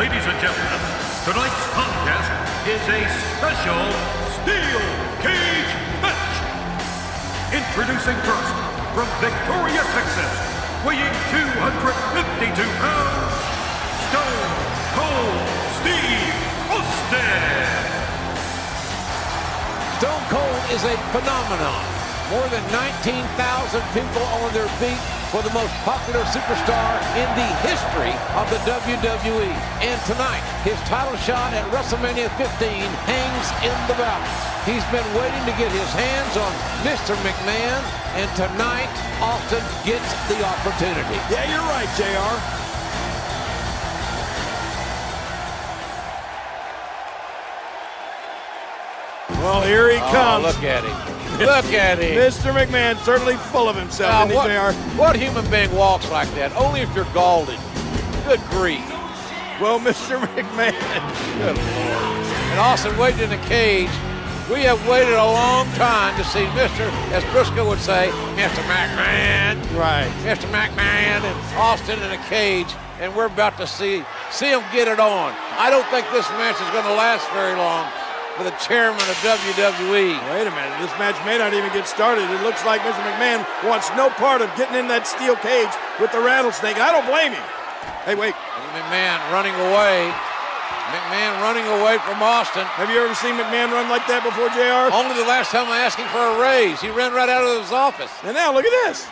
Ladies and gentlemen, tonight's contest is a special steel cage match. Introducing first, from Victoria, Texas, weighing 252 pounds, Stone Cold Steve Austin. Stone Cold is a phenomenon. More than 19,000 people on their feet for the most popular superstar in the history of the WWE. And tonight, his title shot at Wrestlemania 15 hangs in the balance. He's been waiting to get his hands on Mr. McMahon, and tonight, Austin gets the opportunity. Yeah, you're right, JR. Well, here he comes. Look at him. Look at him. Mr. McMahon certainly full of himself, isn't he, JR? What human being walks like that? Only if you're galled. Good grief. Well, Mr. McMahon. Good Lord. And Austin waiting in the cage. We have waited a long time to see Mr., as Briscoe would say, Mr. McMahon. Right. Mr. McMahon and Austin in a cage, and we're about to see him get it on. I don't think this match is going to last very long for the chairman of WWE. Wait a minute, this match may not even get started. It looks like Mr. McMahon wants no part of getting in that steel cage with the rattlesnake. I don't blame him. Hey, wait. McMahon running away. McMahon running away from Austin. Have you ever seen McMahon run like that before, JR? Only the last time I asked him for a raise. He ran right out of his office. And now, look at this.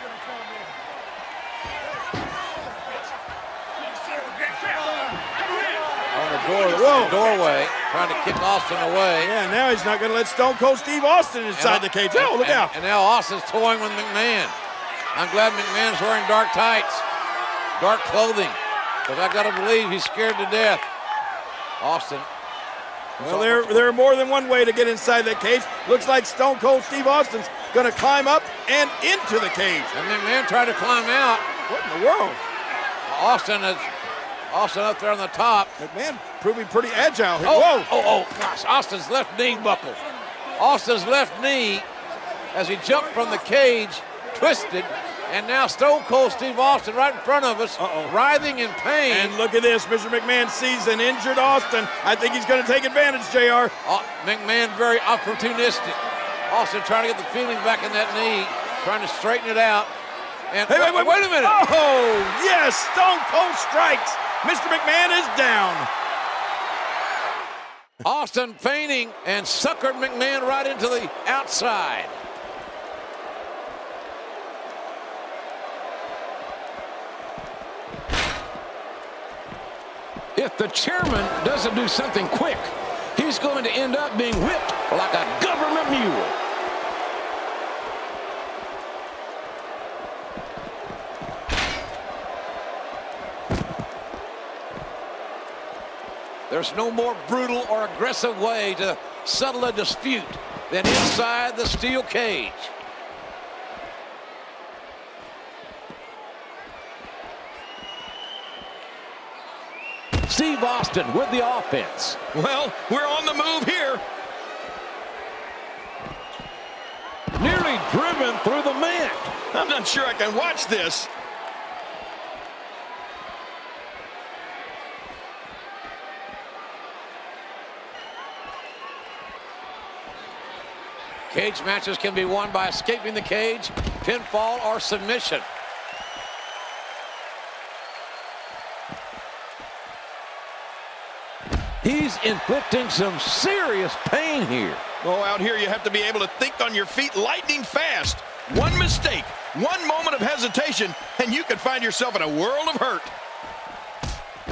Doorway, trying to kick Austin away. Yeah, now he's not going to let Stone Cold Steve Austin inside the cage. Oh, look out. And now Austin's toying with McMahon. I'm glad McMahon's wearing dark tights, dark clothing, because I got to believe he's scared to death. Austin. Well, there are more than one way to get inside that cage. Looks like Stone Cold Steve Austin's going to climb up and into the cage. And McMahon tried to climb out. What in the world? Austin up there on the top. McMahon proving pretty agile. Oh, gosh, Austin's left knee buckled. Austin's left knee, as he jumped from the cage, twisted, and now Stone Cold Steve Austin right in front of us, writhing in pain. And look at this, Mr. McMahon sees an injured Austin. I think he's going to take advantage, JR. McMahon very opportunistic. Austin trying to get the feeling back in that knee, trying to straighten it out. And hey, wait a minute. Oh, yes, Stone Cold strikes. Mr. McMahon is down. Austin feigning and suckered McMahon right into the outside. If the chairman doesn't do something quick, he's going to end up being whipped like a government mule. There's no more brutal or aggressive way to settle a dispute than inside the steel cage. Steve Austin with the offense. Well, we're on the move here. Nearly driven through the mat. I'm not sure I can watch this. Cage matches can be won by escaping the cage, pinfall, or submission. He's inflicting some serious pain here. Oh, out here you have to be able to think on your feet lightning fast. One mistake, one moment of hesitation, and you can find yourself in a world of hurt.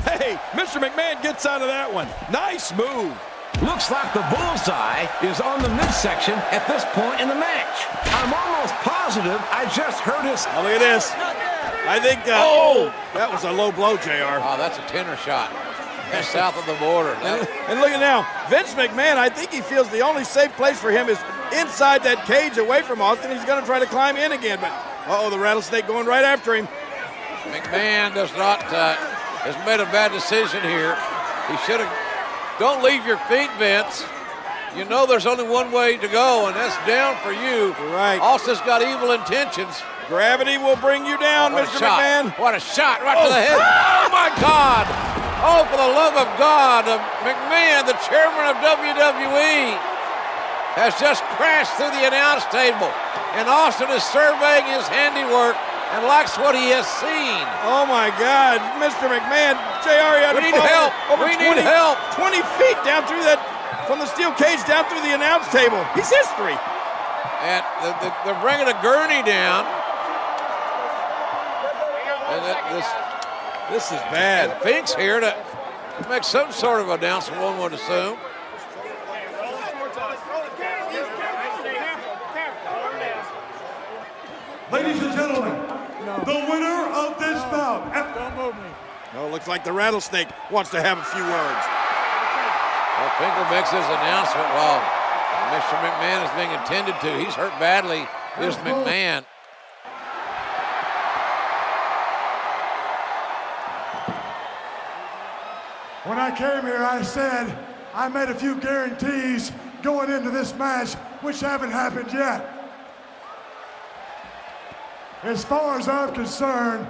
Hey, Mr. McMahon gets out of that one. Nice move. Looks like the bullseye is on the midsection at this point in the match. I'm almost positive I just heard his... Oh, look at this. I think, that was a low blow, JR. Oh, that's a tenor shot. Just south of the border. And look at now, Vince McMahon, I think he feels the only safe place for him is inside that cage away from Austin. He's going to try to climb in again, but, the rattlesnake going right after him. McMahon has made a bad decision here. He should have... Don't leave your feet, Vince. You know there's only one way to go, and that's down for you. Right. Austin's got evil intentions. Gravity will bring you down, Mr. McMahon. What a shot right to the head. Oh, my God. Oh, for the love of God, McMahon, the chairman of WWE, has just crashed through the announce table. And Austin is surveying his handiwork and likes what he has seen. Oh my God, Mr. McMahon, JR, We need help. We need help. 20 feet down through that, from the steel cage down through the announce table. He's history. And they're bringing a gurney down. And This is bad. and Fink's here to make some sort of announcement, one would assume. Ladies and gentlemen, the winner of this bout. Oh, looks like the Rattlesnake wants to have a few words. Well, Finkel makes his announcement while Mr. McMahon is being attended to. He's hurt badly. Here's McMahon. When I came here, I said I made a few guarantees going into this match, which haven't happened yet. As far as I'm concerned,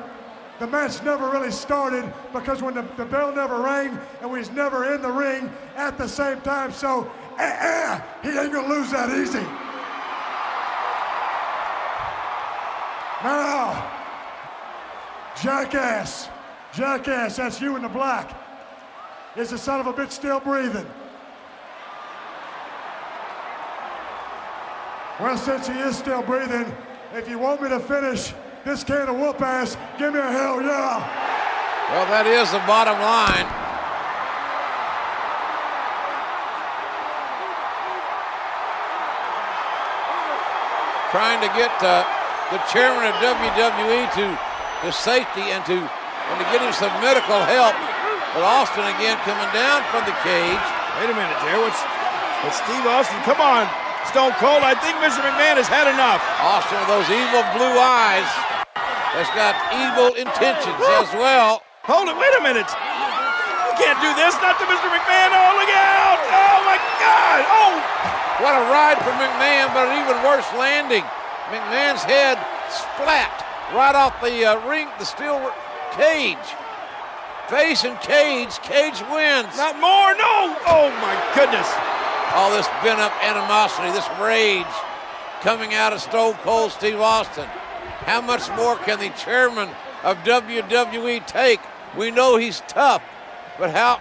the match never really started because when the bell never rang and we was never in the ring at the same time, so he ain't gonna lose that easy. Now, jackass, that's you in the black. Is the son of a bitch still breathing? Well, since he is still breathing, if you want me to finish this can of whoop ass, give me a hell yeah. Well, that is the bottom line. Trying to get the chairman of WWE to safety and to get him some medical help. But Austin again coming down from the cage. Wait a minute, Jerry. What's Steve Austin? Come on, Stone Cold. I think Mr. McMahon has had enough. Austin with those evil blue eyes has got evil intentions as well. Hold it. Wait a minute. You can't do this. Not to Mr. McMahon. Oh, look out. Oh, my God. Oh. What a ride for McMahon, but an even worse landing. McMahon's head splat right off the ring, the steel cage. Face and cage. Cage wins. Not more. No. Oh, my goodness. All this pent-up animosity, this rage coming out of Stone Cold Steve Austin. How much more can the chairman of WWE take? We know he's tough, but how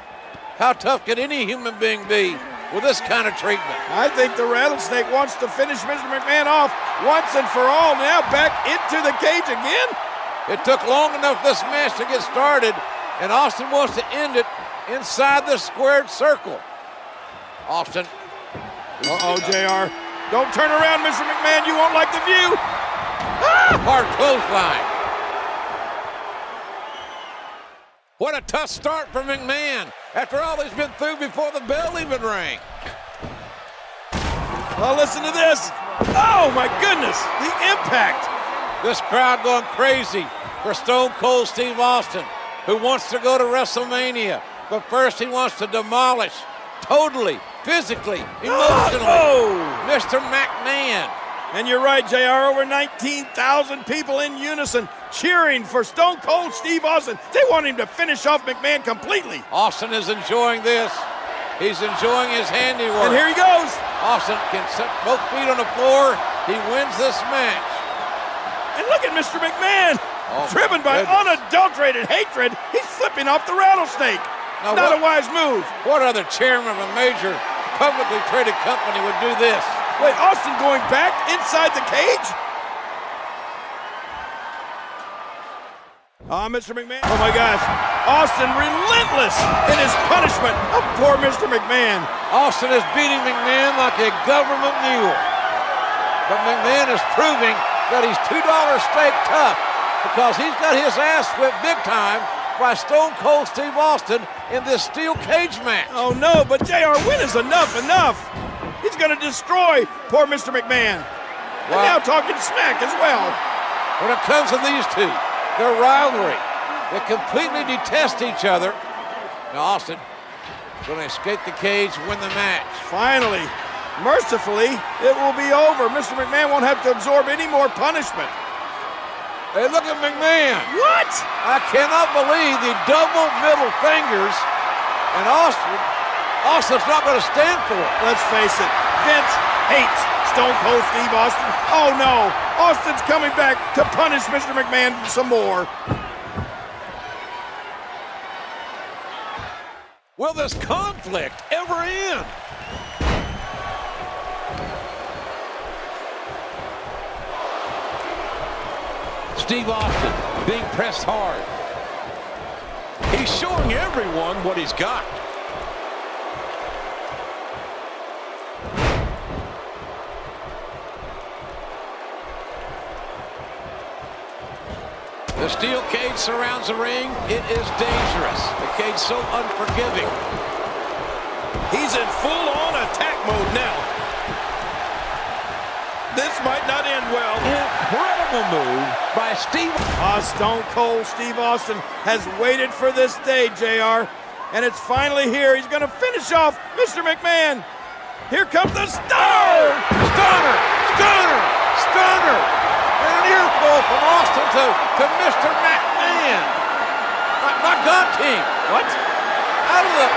tough can any human being be with this kind of treatment? I think the Rattlesnake wants to finish Mr. McMahon off once and for all. Now back into the cage again. It took long enough this match to get started, and Austin wants to end it inside the squared circle. Austin. Uh-oh, JR. Don't turn around, Mr. McMahon. You won't like the view. Hard clothesline. What a tough start for McMahon after all he's been through before the bell even rang. Well, listen to this. Oh, my goodness. The impact. This crowd going crazy for Stone Cold Steve Austin, who wants to go to WrestleMania. But first he wants to demolish totally, physically, emotionally, Mr. McMahon. And you're right, JR. Over 19,000 people in unison cheering for Stone Cold Steve Austin. They want him to finish off McMahon completely. Austin is enjoying this. He's enjoying his handiwork. And here he goes. Austin can set both feet on the floor. He wins this match. And look at Mr. McMahon. Driven by unadulterated hatred, he's flipping off the Rattlesnake. Now Not a wise move. What other chairman of a major publicly traded company would do this? Wait, Austin going back inside the cage? Mr. McMahon. Oh my gosh. Austin relentless in his punishment of poor Mr. McMahon. Austin is beating McMahon like a government mule. But McMahon is proving that he's $2 steak tough because he's got his ass whipped big time by Stone Cold Steve Austin in this steel cage match. Oh no, but JR, when is enough? He's going to destroy poor Mr. McMahon. And now talking smack as well. When it comes to these two, their rivalry, they completely detest each other. Now Austin going to escape the cage, win the match. Finally, mercifully, it will be over. Mr. McMahon won't have to absorb any more punishment. Hey, look at McMahon. What? I cannot believe the double middle fingers. And Austin's not going to stand for it. Let's face it, Vince hates Stone Cold Steve Austin. Oh no, Austin's coming back to punish Mr. McMahon some more. Will this conflict ever end? Steve Austin being pressed hard. He's showing everyone what he's got. The steel cage surrounds the ring. It is dangerous. The cage so unforgiving. He's in full-on attack mode now. This might not end well. Incredible move by Steve. Stone Cold Steve Austin has waited for this day, JR, and it's finally here. He's going to finish off Mr. McMahon. Here comes the stunner! Stunner! Stunner! Stunner! And an earful from Austin to Mr. McMahon. Not Gunting. What? Out of the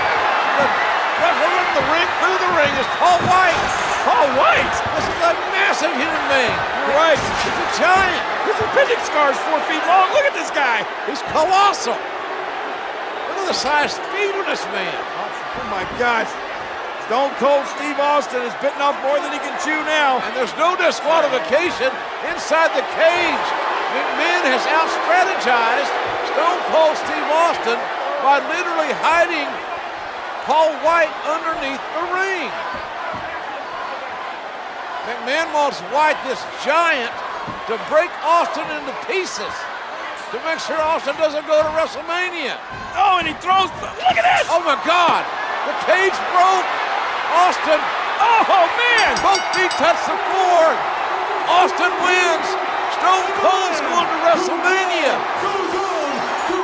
ring, through the ring is Paul White. Paul White? This is a massive human being. You're right. He's a giant. His appendix scar is 4 feet long. Look at this guy. He's colossal. Look at the size feet of this man. Oh my gosh. Stone Cold Steve Austin is bitten off more than he can chew now. And there's no disqualification inside the cage. McMahon has out-strategized Stone Cold Steve Austin by literally hiding Paul White underneath the ring. McMahon wants White, this giant, to break Austin into pieces to make sure Austin doesn't go to Wrestlemania. Oh, and he throws, look at this! Oh my God, the cage broke. Austin, oh man! both feet touch the floor. Austin wins. Stone Cold's going to WrestleMania. Goes on to